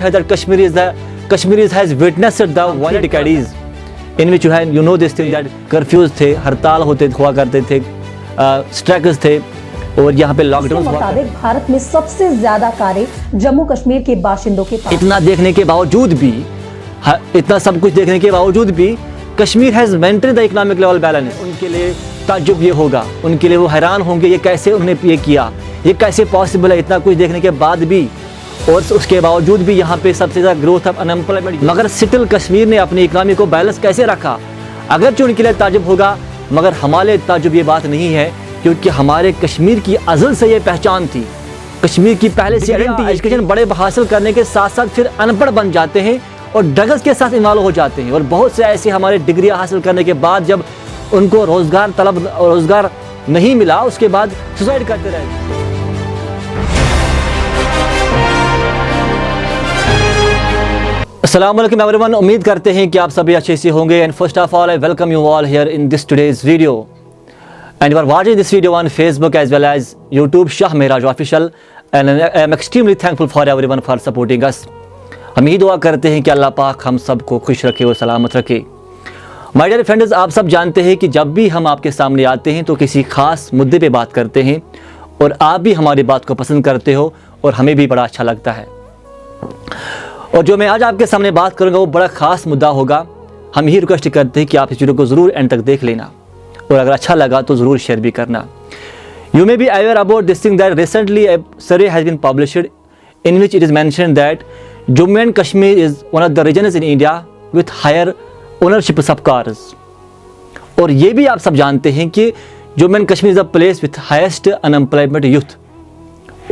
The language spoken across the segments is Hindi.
है that Kashmiris has witnessed the violent decades in which you know this thing that curfews थे, हड़ताल हुआ करते थे, स्ट्राइक्स थे और यहाँ पे लॉकडाउन हुआ। भारत में सबसे ज्यादा कारें जम्मू कश्मीर के बाशिंदों के पास। इतना देखने के बावजूद भी, इतना सब कुछ देखने के बावजूद भी Kashmir has maintain the economic level balance. उनके लिए ताज्जुब ये होगा, उनके लिए वो हैरान होंगे ये कैसे उन्होंने ये किया, ये कैसे पॉसिबल है इतना कुछ देखने के बाद भी, और उसके बावजूद भी यहाँ पे सबसे ज़्यादा ग्रोथ ऑफ अनएम्प्लॉयमेंट। मगर स्टिल कश्मीर ने अपनी इकोनॉमी को बैलेंस कैसे रखा, अगर जो उनके लिए ताज्जुब होगा, मगर हमारे लिए ताज्जुब ये बात नहीं है, क्योंकि हमारे कश्मीर की अज़ल से ये पहचान थी। कश्मीर की पहले से आइडेंटिटी, एजुकेशन बड़े हासिल करने के साथ साथ फिर अनपढ़ बन जाते हैं और ड्रग्स के साथ इन्वॉल्व हो जाते हैं, और बहुत से ऐसे हमारे डिग्रियाँ हासिल करने के बाद जब उनको रोज़गार नहीं मिला, उसके बाद सुसाइड करते रहे। अस्सलाम वालेकुम एवरीवन, उम्मीद करते हैं कि आप सभी अच्छे से होंगे। And first of all I welcome you all here in this today's video and you are watching this video on Facebook as well as YouTube Shah Mehraj official and I am extremely thankful for everyone for supporting us. हम ये दुआ करते हैं कि अल्लाह पाक हम सबको खुश रखे और सलामत रखे। माय डियर फ्रेंड्स, आप सब जानते हैं कि जब भी हम आपके सामने आते हैं तो किसी खास मुद्दे पे बात करते हैं और आप भी हमारी बात को पसंद करते हो और हमें भी बड़ा अच्छा लगता है। और जो मैं आज आपके सामने बात करूंगा वो बड़ा खास मुद्दा होगा। हम ही रिक्वेस्ट करते हैं कि आप इस वीडियो को ज़रूर एंड तक देख लेना और अगर अच्छा लगा तो ज़रूर शेयर भी करना। You may be aware about this thing that recently a survey has been published in which it is mentioned that Jammu and Kashmir is one of the regions in India with higher ownership of cars। और ये भी आप सब जानते हैं कि Jammu and Kashmir is the place with highest unemployment youth.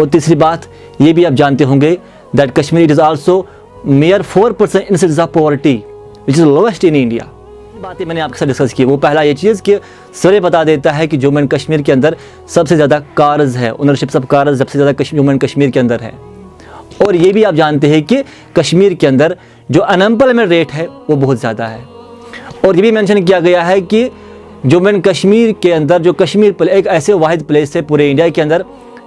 और तीसरी बात ये भी आप जानते होंगे that Kashmir it is also mayor 4% incidence of poverty which is lowest in India. बातें मैंने आपके साथ डिस्कस की। वो पहला ये चीज़ कि सर्वे बता देता है कि जम्मू एंड कश्मीर के अंदर सबसे ज़्यादा कार्स है, ओनरशिप ऑफ कार्स सबसे ज़्यादा जम्मू एंड कश्मीर के अंदर है। और ये भी आप जानते हैं कि कश्मीर के अंदर जो अनएम्प्लॉयमेंट रेट है वो बहुत ज़्यादा है। और ये भी मेंशन किया गया है कि जम्मू एंड कश्मीर के अंदर जो कश्मीर एक ऐसे वाहिद प्लेस है पूरे इंडिया के अंदर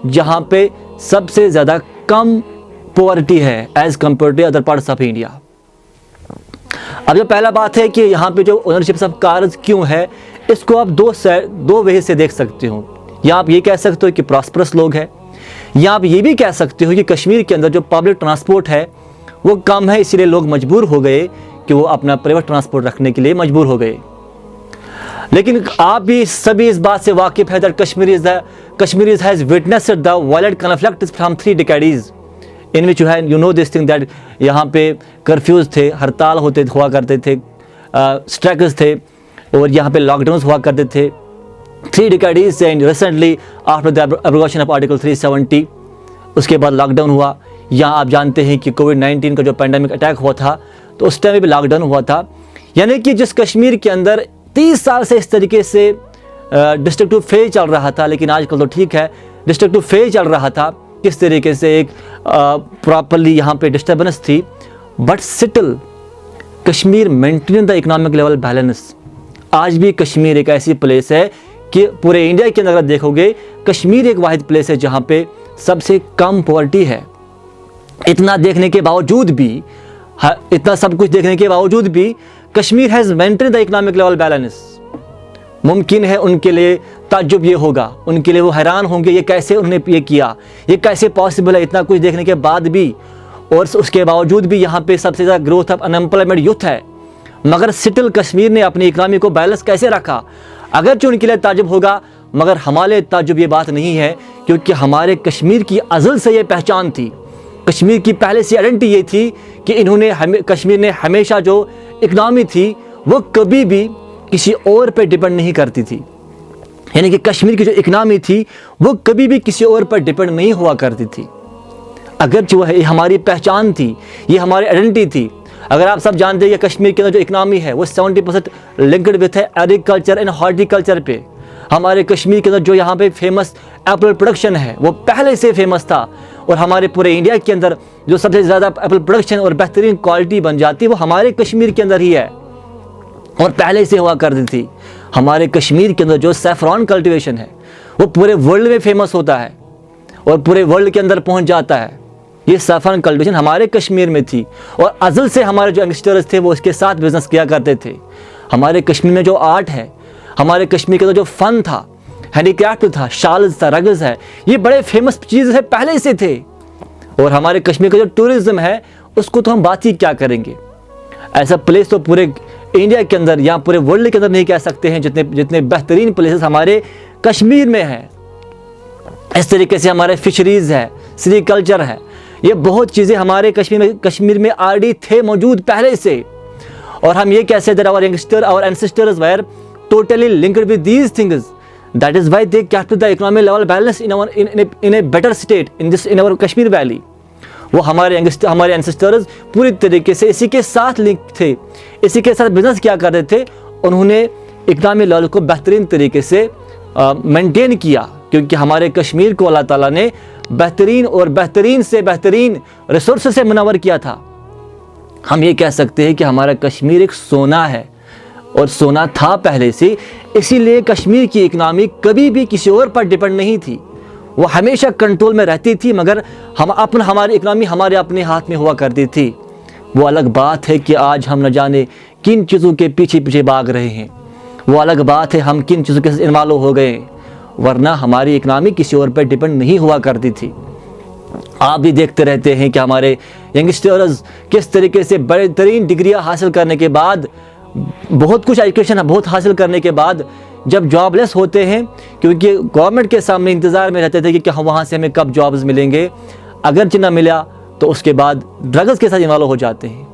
जहाँ पे सबसे ज़्यादा कम पॉवर्टी है as compare to other parts of India. अब जो पहला बात है कि यहाँ पे जो ओनरशिप ऑफ कार्स क्यों है, इसको आप दो वे से देख सकते हो। या आप ये कह सकते हो कि प्रॉस्परस लोग हैं, या आप ये भी कह सकते हो कि कश्मीर के अंदर जो पब्लिक ट्रांसपोर्ट है वो कम है, इसीलिए लोग मजबूर हो गए कि वो अपना प्राइवेट ट्रांसपोर्ट रखने के लिए मजबूर हो गए। लेकिन आप भी सभी इस बात से वाकिफ़ है that Kashmiris has witnessed the violent conflict from 3 decades in which you know this thing that यहाँ पे कर्फ्यूज़ थे, हड़ताल हुआ करते थे, स्ट्राइक्स थे और यहाँ पे लॉकडाउन हुआ करते थे 3 decades and recently after the abrogation of article 370 उसके बाद लॉकडाउन हुआ। यहाँ आप जानते हैं कि कोविड-19 का जो पैंडेमिक अटैक हुआ था तो उस टाइम भी लॉकडाउन हुआ था। यानी कि जिस कश्मीर के अंदर 30 साल से इस तरीके से डिस्ट्रक्टिव फेज चल रहा था, लेकिन आजकल तो ठीक है, डिस्ट्रक्टिव फेज चल रहा था, किस तरीके से एक प्रॉपरली यहाँ पे डिस्टर्बेंस थी, but still Kashmir maintain the economic level balance. आज भी कश्मीर एक ऐसी प्लेस है कि पूरे इंडिया के अंदर अगर देखोगे कश्मीर एक वाहिद प्लेस है जहाँ पे सबसे कम पॉवर्टी है। इतना देखने के बावजूद भी, इतना सब कुछ देखने के बावजूद भी Kashmir has maintain the economic level balance. मुमकिन है उनके लिए ताज्जुब ये होगा, उनके लिए वो हैरान होंगे ये कैसे उन्होंने ये किया, ये कैसे पॉसिबल है इतना कुछ देखने के बाद भी, और उसके बावजूद भी यहाँ पे सबसे ज़्यादा ग्रोथ ऑफ अनएम्प्लॉयमेंट यूथ है। मगर स्टिल कश्मीर ने अपनी इकोनॉमी को बैलेंस कैसे रखा, अगर जो उनके लिए ताज्जुब होगा, मगर हमारे लिए ताज्जुब ये बात नहीं है, क्योंकि हमारे कश्मीर की अज़ल से ये पहचान थी। कश्मीर की पहले से आइडेंटिटी ये थी कि कश्मीर ने हमेशा जो इकनॉमी थी वो कभी भी किसी और पे डिपेंड नहीं करती थी। यानी कि कश्मीर की जो इकनॉमी थी वो कभी भी किसी और पर डिपेंड नहीं हुआ करती थी। अगर जो है ये हमारी पहचान थी, ये हमारी आइडेंटिटी थी। अगर आप सब जानते हैं कि कश्मीर के अंदर जो इकनॉमी है वो 70% लिंक्ड विथ है एग्रीकल्चर एंड हॉर्टिकल्चर पे। हमारे कश्मीर के अंदर जो यहाँ पे फेमस एप्पल प्रोडक्शन है वो पहले से फेमस था, और हमारे पूरे इंडिया के अंदर जो सबसे ज़्यादा एप्पल प्रोडक्शन और बेहतरीन क्वालिटी बन जाती है वो हमारे कश्मीर के अंदर ही है और पहले से हुआ करती थी। हमारे कश्मीर के अंदर जो सैफरॉन कल्टीवेशन है वो पूरे वर्ल्ड में फेमस होता है और पूरे वर्ल्ड के अंदर पहुंच जाता है। ये सैफरन कल्टीवेशन हमारे कश्मीर में थी और अज़ल से हमारे जो यंगस्टर्स थे वो इसके साथ बिजनेस किया करते थे। हमारे कश्मीर में जो आर्ट है, हमारे कश्मीर का जो फ़न था, हैंडीक्राफ्ट था, शाल्स था, रग्स है, ये बड़े फेमस चीज़ है पहले से थे। और हमारे कश्मीर का जो टूरिज़्म है उसको तो हम बात ही क्या करेंगे। ऐसा प्लेस तो पूरे इंडिया के अंदर या पूरे वर्ल्ड के अंदर नहीं कह सकते हैं जितने बेहतरीन प्लेसेस हमारे कश्मीर में हैं। इस तरीके से हमारे फिशरीज़ है, सेरिकल्चर है, ये बहुत चीज़ें हमारे कश्मीर में ऑलरेडी थे मौजूद पहले से। और हम ये कैसे that our youngster, our ancestors were totally linked with these things, that is why they kept the economic level balance in a better state in our Kashmir valley. वो हमारे एंसेस्टर्स पूरी तरीके से इसी के साथ लिंक थे, इसी के साथ बिजनेस किया करते थे। उन्होंने इकोनॉमिक लेवल को बेहतरीन तरीके से मेंटेन किया, क्योंकि हमारे कश्मीर को अल्लाह ताला ने बेहतरीन और बेहतरीन से बेहतरीन रिसोर्स से मुनव्वर किया था। हम ये कह सकते हैं कि हमारा कश्मीर एक सोना है और सोना था पहले से, इसीलिए कश्मीर की इकनॉमी कभी भी किसी और पर डिपेंड नहीं थी, वो हमेशा कंट्रोल में रहती थी। मगर हमारी इकनॉमी हमारे अपने हाथ में हुआ करती थी। वो अलग बात है कि आज हम न जाने किन चीज़ों के पीछे पीछे भाग रहे हैं, वो अलग बात है हम किन चीज़ों के साथ इन्वॉल्व हो गए, वरना हमारी इकनॉमी किसी और पर डिपेंड नहीं हुआ करती थी। आप भी देखते रहते हैं कि हमारे यंगस्टर्स किस तरीके से बेहतरीन डिग्रियां हासिल करने के बाद, बहुत कुछ एजुकेशन बहुत हासिल करने के बाद जब जॉबलेस होते हैं, क्योंकि गवर्नमेंट के सामने इंतज़ार में रहते थे कि वहाँ से हमें कब जॉब्स मिलेंगे, अगर ना मिला तो उसके बाद ड्रग्स के साथ इन्वॉल्व हो जाते हैं।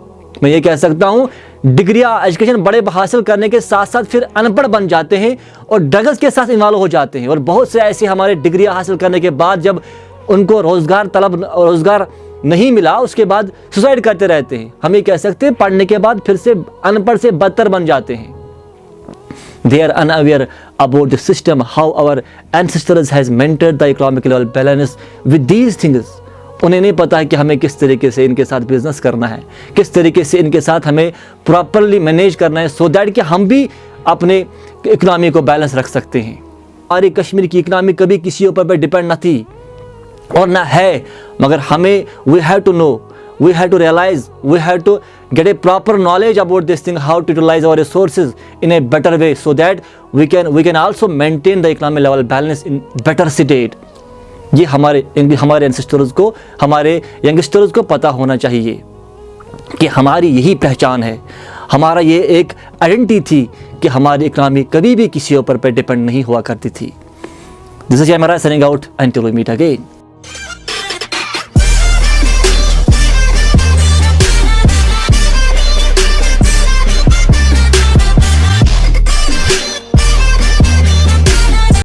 मैं ये कह सकता हूँ डिग्रियां एजुकेशन बड़े हासिल करने के साथ साथ फिर अनपढ़ बन जाते हैं और ड्रग्स के साथ इन्वॉल्व हो जाते हैं। और बहुत से ऐसे हमारे डिग्रियां हासिल करने के बाद जब उनको रोज़गार नहीं मिला, उसके बाद सुसाइड करते रहते हैं। हम ये कह सकते हैं पढ़ने के बाद फिर से अनपढ़ से बदतर बन जाते हैं। They are unaware about the system, how our ancestors has maintained the economic level balance with these things. उन्हें नहीं पता है कि हमें किस तरीके से इनके साथ बिजनेस करना है, किस तरीके से इनके साथ हमें प्रॉपरली मैनेज करना है, सो दैट कि हम भी अपने इकनॉमी को बैलेंस रख सकते हैं। हमारी कश्मीर की इकनॉमी कभी किसी ऊपर पर डिपेंड न थी और ना है, मगर हमें we have to know, we have to realize, we have to get a proper knowledge about this thing, how to utilize our resources in a better way, so that we can also maintain the economic level balance in better state. ये हमारे एंसेस्टर्स को, हमारे यंगस्टर्स को पता होना चाहिए कि हमारी यही पहचान है, हमारा ये एक आइडेंटिटी थी कि हमारी इकनॉमी कभी भी किसी ऊपर पर डिपेंड नहीं हुआ करती थी। This is camera signing out, until we meet again.